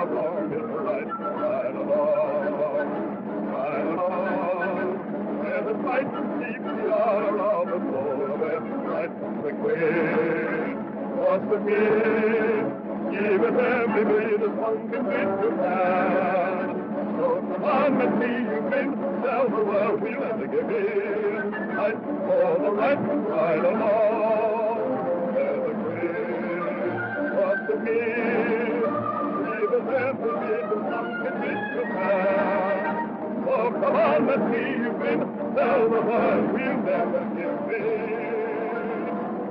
along, it's right along. Where the fight keeps the honor of the soul of it, right from the Queen. What's the mean? Give it every breed as one can make your plan. So come on, let's see you win. Tell the world we'll never give in. Fight for the right along. Where the Queen. What's the mean? Give it every breed as one can make your plan. Oh, come on, let's see you win. Tell the world we'll never give in.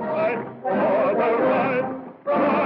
Fight for the right along.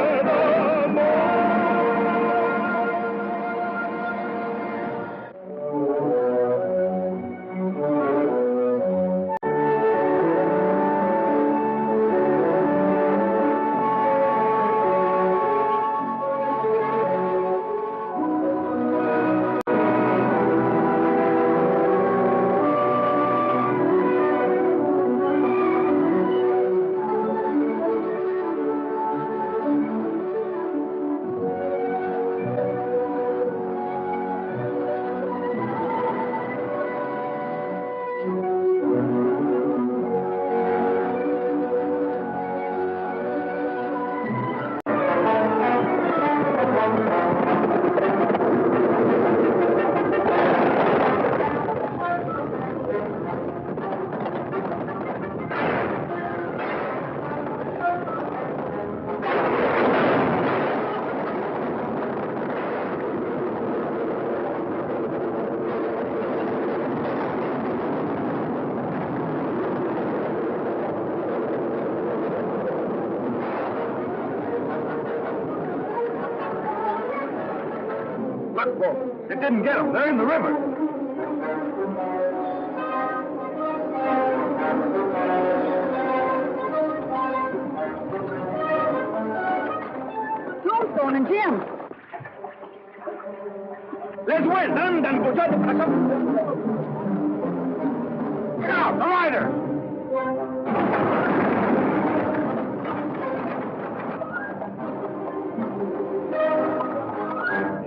It didn't get them. They're in the river. Tombstone and Jim. Let's win. Then go jump. Look out, the rider.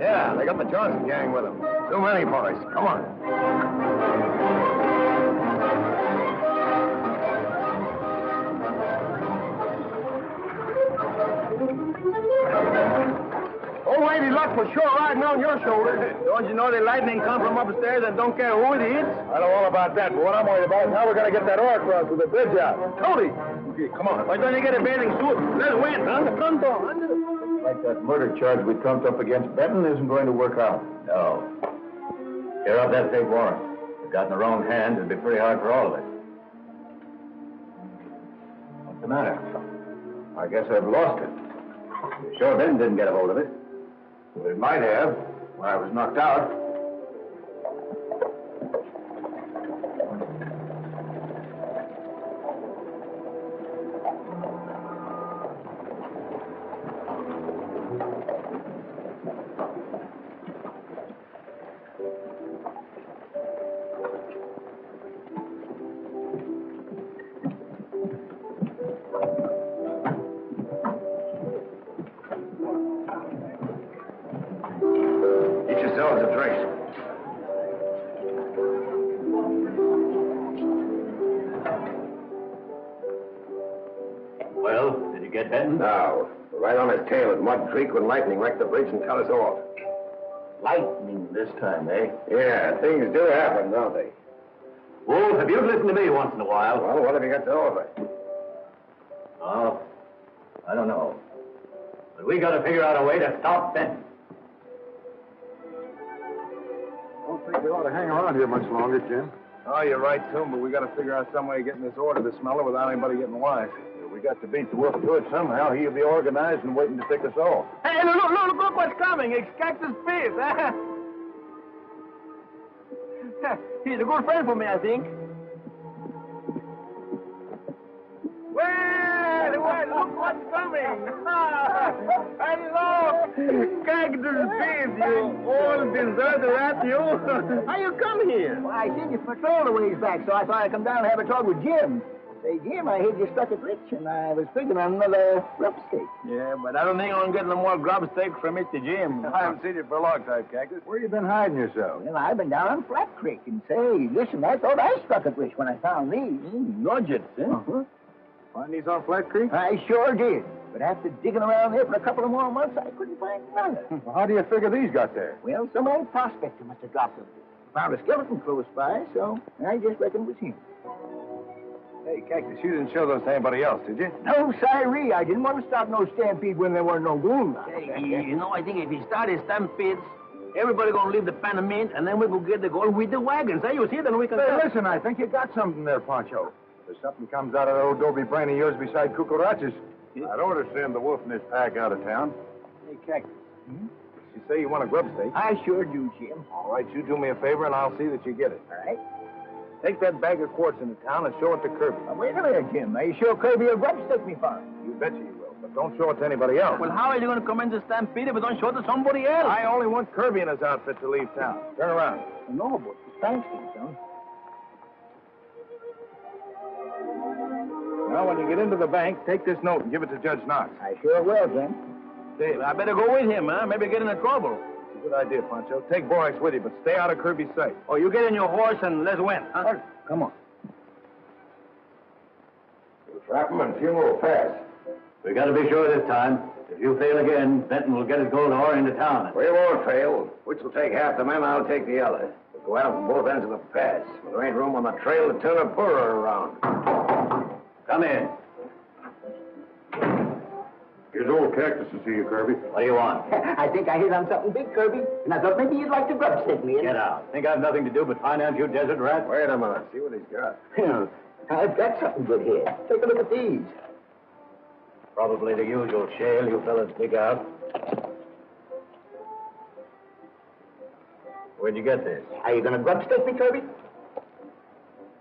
Yeah, they got the Johnson gang with them. Too many boys. Come on. Old Lady Luck was sure riding on your shoulders. Don't you know the lightning come from upstairs and don't care who it hits? I know all about that, but what I'm worried about is how we're going to get that ore across with the bridge out. Tony! Okay, come on. Why don't you get a bathing suit? Let's win, huh? Pronto. Like that murder charge we trumped up against Benton isn't going to work out. No. Tear up that fake warrant. If it got in the wrong hands, it'd be pretty hard for all of us. What's the matter? I guess I've lost it. Sure Ben didn't get a hold of it. Well, it might have when I was knocked out. No. Right on his tail at Mud Creek when lightning wrecked the bridge and cut us off. Lightning this time, eh? Yeah, things do happen, don't they? Wolf, if you'd listen to me once in a while. Well, what have you got to offer? Oh, I don't know. But we got to figure out a way to stop Benton. I don't think we ought to hang around here much longer, Jim. Oh, you're right, too, but we got to figure out some way of getting this order to Smeller without anybody getting wise. We got to beat the wolf to it somehow. He'll be organized and waiting to pick us off. Hey, look what's coming. It's Cactus Fizz. He's a good friend for me, I think. Well, look what's coming. Hello, Cactus Fizz, you old deserter at you. How you come here? Well, I seen you patrol a ways back, so I thought I'd come down and have a talk with Jim. Say, Jim, I heard you stuck it rich, and I was figuring on another grub steak. Yeah, but I don't think I'm getting no more grub steak from Mr. Jim. I haven't seen you for a long time, Cactus. Where you been hiding yourself? Well, I've been down on Flat Creek, and say, listen, I thought I struck it rich when I found these. Nudgets, eh? Uh-huh. Find these on Flat Creek? I sure did. But after digging around there for a couple of more months, I couldn't find none. Well, how do you figure these got there? Well, some old prospector must have dropped them. Found a skeleton close by, so I just reckon it was him. Hey, Cactus, you didn't show those to anybody else, did you? No, siree. I didn't want to start no stampede when there weren't no goons. Hey, you know, I think if he started stampedes, everybody gonna leave the Panamint, and then we go get the gold with the wagons. Hey, you see, then we can... Hey, listen, I think you got something there, Pancho. If something comes out of that old Dobie brain of yours beside cucarachas, I'd order send the wolf and his pack out of town. Hey, Cactus, you say you want a grub steak? I sure do, Jim. All right, you do me a favor, and I'll see that you get it. All right. Take that bag of quartz into town and show it to Kirby. Now, wait a minute, Jim. Are you sure Kirby will grub stick me for it? You betcha you will, but don't show it to anybody else. Well, how are you gonna come into stampede if we don't show it to somebody else? I only want Kirby and his outfit to leave town. Turn around. No, but thanks, son. Now, when you get into the bank, take this note and give it to Judge Knox. I sure will, Jim. Dave, I better go with him, huh? Maybe get into trouble. It's a good idea, Pancho. Take Borax with you, but stay out of Kirby's sight. Oh, you get in your horse and let's win, huh? Come on. We'll trap him and few will pass. We got to be sure this time. If you fail again, Benton will get his gold ore into town. We won't fail. Which will take half the men, I'll take the other. We'll go out from both ends of the pass. There ain't room on the trail to turn a burro around. Come in. Here's old Cactus to see you, Kirby. What do you want? I think I hit on something big, Kirby, and I thought maybe you'd like to grub stick me in. Get out. Think I've nothing to do but finance you desert rat? Wait a minute. See what he's got. I've got something good here. Take a look at these. Probably the usual shale you fellas dig out. Where'd you get this? Are you going to grub stick me, Kirby?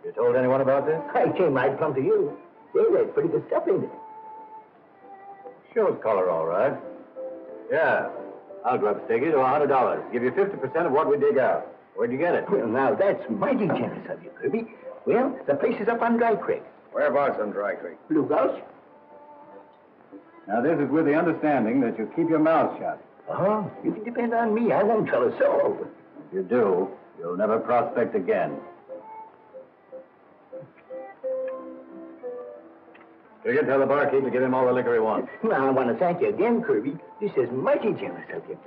You told anyone about this? I came right plumb to you. Say, there's pretty good stuff in it. Shows color, all right. Yeah. I'll grub stick you to $100. Give you 50% of what we dig out. Where'd you get it? Well, now, that's mighty generous of you, Kirby. Well, the place is up on Dry Creek. Whereabouts on Dry Creek? Blue Gulch? Now, this is with the understanding that you keep your mouth shut. Oh, you can depend on me. I won't tell a soul. If you do, you'll never prospect again. You can tell the barkeep to give him all the liquor he wants. Well, I want to thank you again, Kirby. This is mighty generous of you.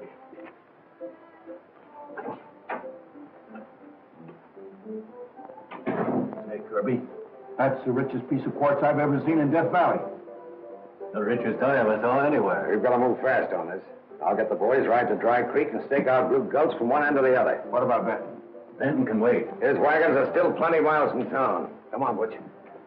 Hey, Kirby, that's the richest piece of quartz I've ever seen in Death Valley. The richest I ever saw anywhere. We've got to move fast on this. I'll get the boys right to Dry Creek and stake out Blue Gulch from one end to the other. What about Benton? Benton can wait. His wagons are still plenty miles from town. Come on, Butch.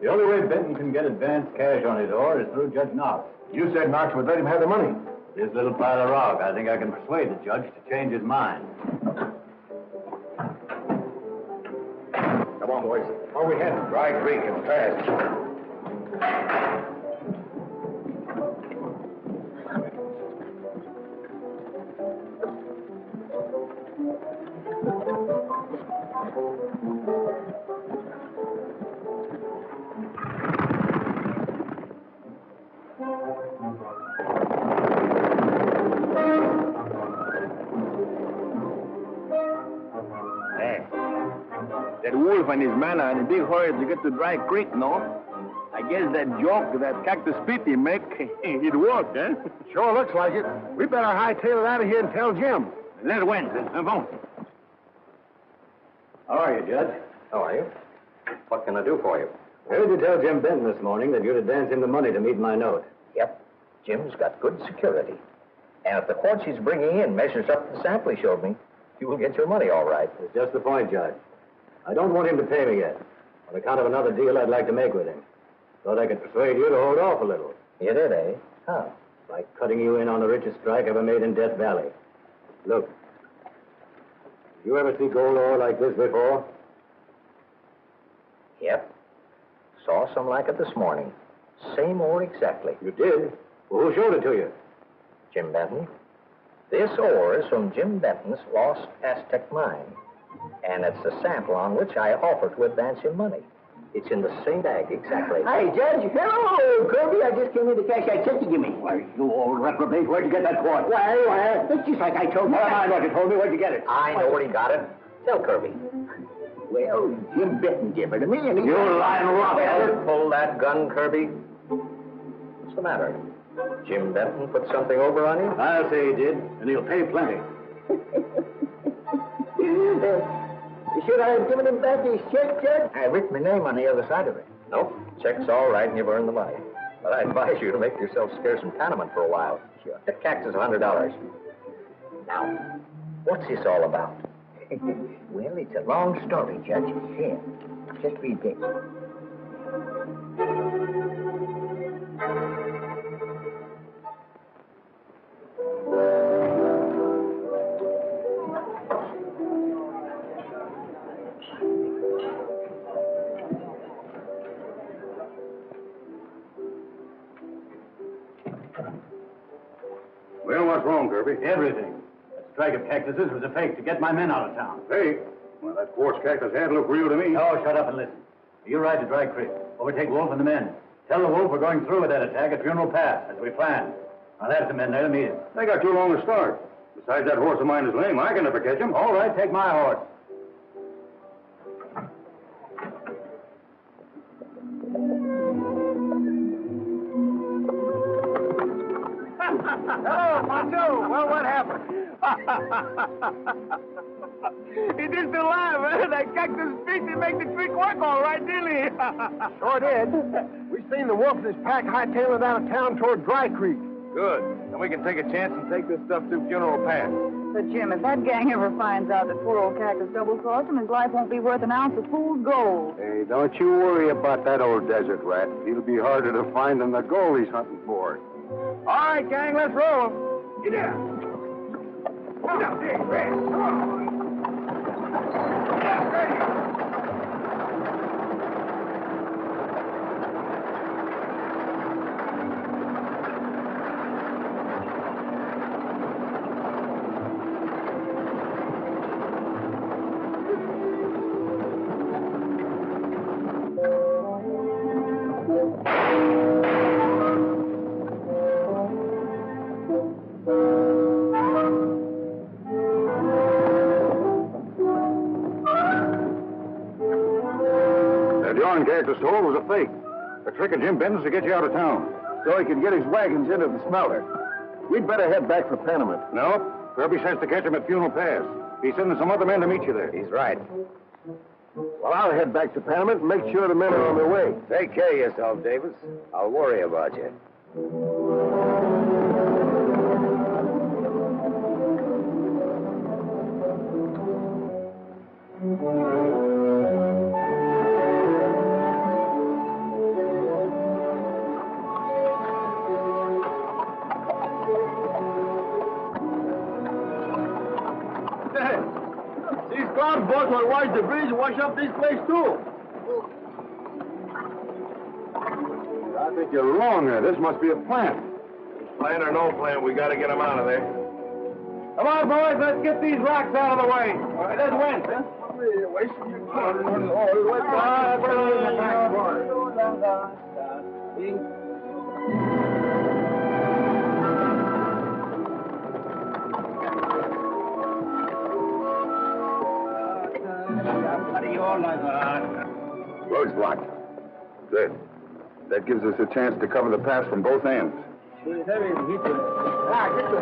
The only way Benton can get advanced cash on his ore is through Judge Knox. You said Knox would let him have the money. This little pile of rock, I think I can persuade the judge to change his mind. Come on, boys. Where we heading? Dry Creek and fast. That wolf and his man are in a big hurry to get to Dry Creek, no? I guess that joke that Cactus Pete make, it worked, eh? Sure looks like it. We better hightail it out of here and tell Jim. Let's win. Come How are you, Judge? How are you? What can I do for you? I heard you tell Jim Benton this morning that you'd advance him the money to meet my note. Yep. Jim's got good security. And if the quartz he's bringing in measures up to the sample he showed me, you will get your money all right. That's just the point, Judge. I don't want him to pay me yet, on account of another deal I'd like to make with him. Thought I could persuade you to hold off a little. You did, eh? How? By cutting you in on the richest strike ever made in Death Valley. Look, did you ever see gold ore like this before? Yep. Saw some like it this morning. Same ore exactly. You did? Well, who showed it to you? Jim Benton. This ore is from Jim Benton's lost Aztec mine. And it's the sample on which I offer to advance him money. It's in the same bag, exactly. Hey, Judge. Hello, Kirby. I just came in to cash that check you give me. Why, you old reprobate, where'd you get that quart? Why, it's just like I told you. Never mind what you told me. Where'd you get it? I know where he got it. Tell Kirby. Well, Jim Benton gave it to me, and he... You lying rock. Pull that gun, Kirby. What's the matter? Jim Benton put something over on you? I'll say he did, and he'll pay plenty. Should I have given him back his check, Judge? I written my name on the other side of it. Nope. Check's all right, and you've earned the money. But I advise you to make yourself scarce in Panamint for a while. Sure. The cactus $100. Now, what's this all about? Well, it's a long story, Judge. Here, just read this. Well, what's wrong, Kirby? Everything. That strike of cactuses was a fake to get my men out of town. Hey, well, that quartz cactus hat looked real to me. Oh, shut up and listen. You ride to Dry Creek. Overtake Wolf and the men. Tell the Wolf we're going through with that attack at Funeral Pass, as we planned. I'll have some men there to meet him. They got too long a start. Besides, that horse of mine is lame. I can never catch him. All right, take my horse. Hello, Pancho. Well, what happened? He did still alive, huh? That cactus species make the trick work all right, didn't he? Sure did. We seen the wolf and his pack hightailing out of town toward Dry Creek. Good. Then we can take a chance and take this stuff through Funeral Pass. But, Jim, if that gang ever finds out that poor old cactus double-crossed him, his life won't be worth an ounce of fool's gold. Hey, don't you worry about that old desert rat. He'll be harder to find than the gold he's hunting for. All right, gang, let's roll. Get down. Come on, Dick, Red. Come on. Yeah, ready. Cactus told was a fake. The trick of Jim Benton's to get you out of town. So he can get his wagons into the smelter. We'd better head back for Panamint. No. Kirby says to catch him at Funeral Pass. He's sending some other men to meet you there. He's right. Well, I'll head back to Panamint and make sure the men are on their way. Take care of yourself, Davis. I'll worry about you. Boats will wash the bridge and wash up this place, too. I think you're wrong there. This must be a plant. Plan or no plan, we got to get them out of there. Come on, boys, let's get these rocks out of the way. All right, let's win, huh? You're wasting your time. Road's blocked. Good. That gives us a chance to cover the pass from both ends. Get the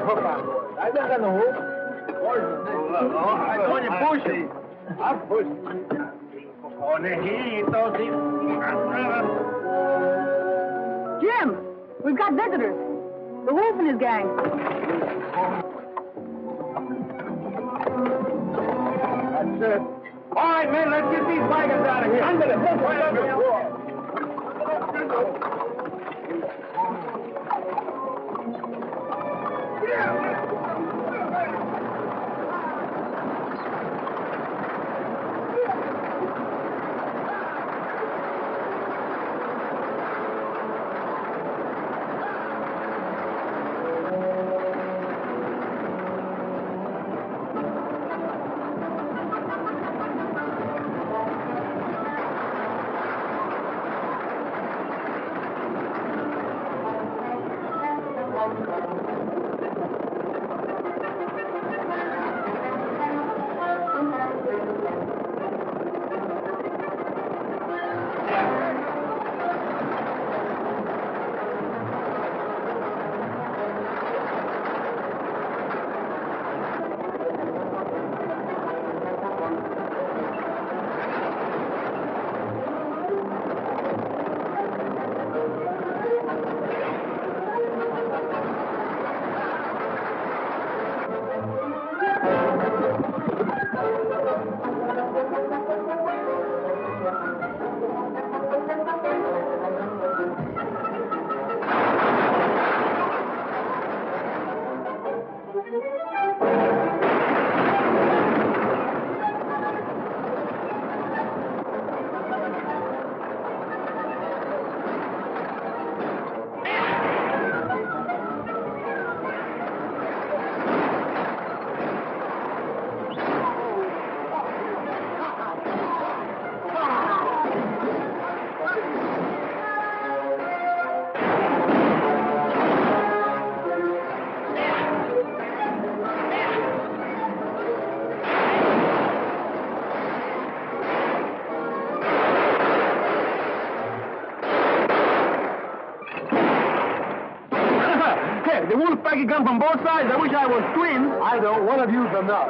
hook on, boys. I don't got no hook. I told you push it. I'm pushing. Jim, we've got visitors. The wolf and his gang. That's it. All right, men, let's get these wagons out of here. Under the hook, right under the wall. like you come from both sides. I wish I was twins. I don't. One of you's enough.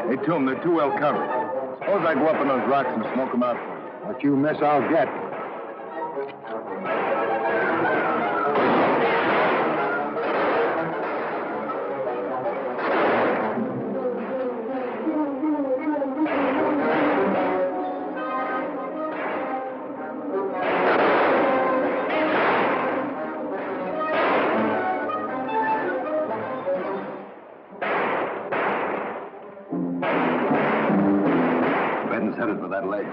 Hey, Tom, they're too well covered. Suppose I go up on those rocks and smoke them out for you. What you miss, I'll get. Benton's headed for that ledge.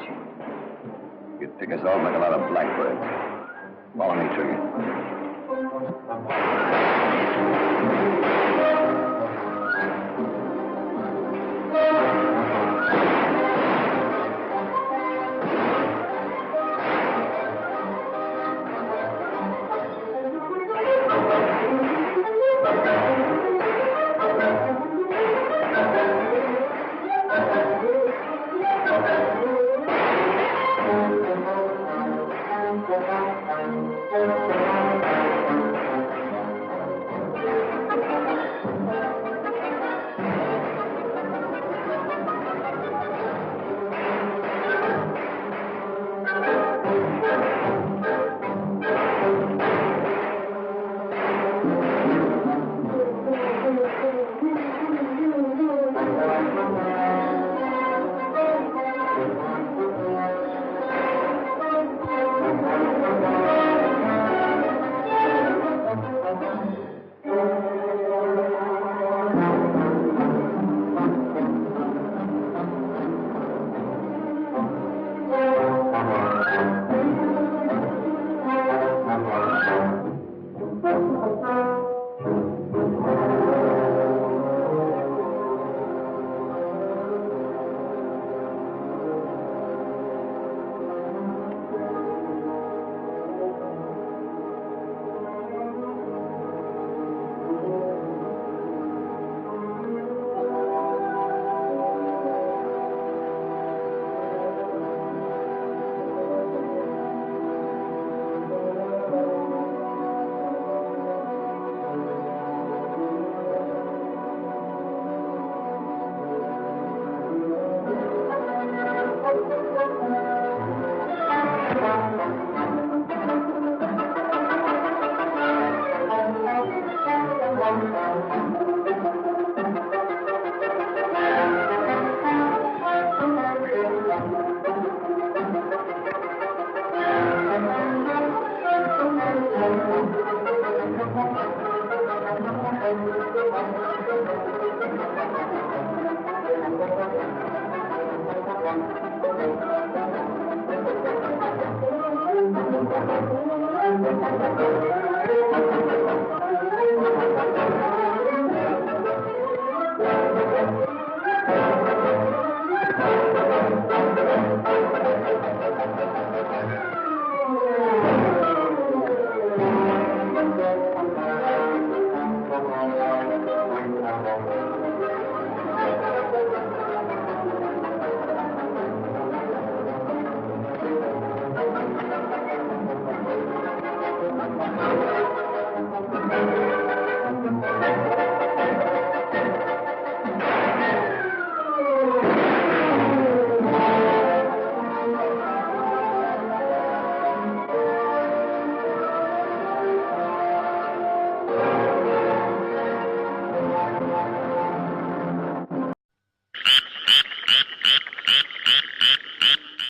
You'd pick us off like a lot of blackbirds. Follow me, Trigger.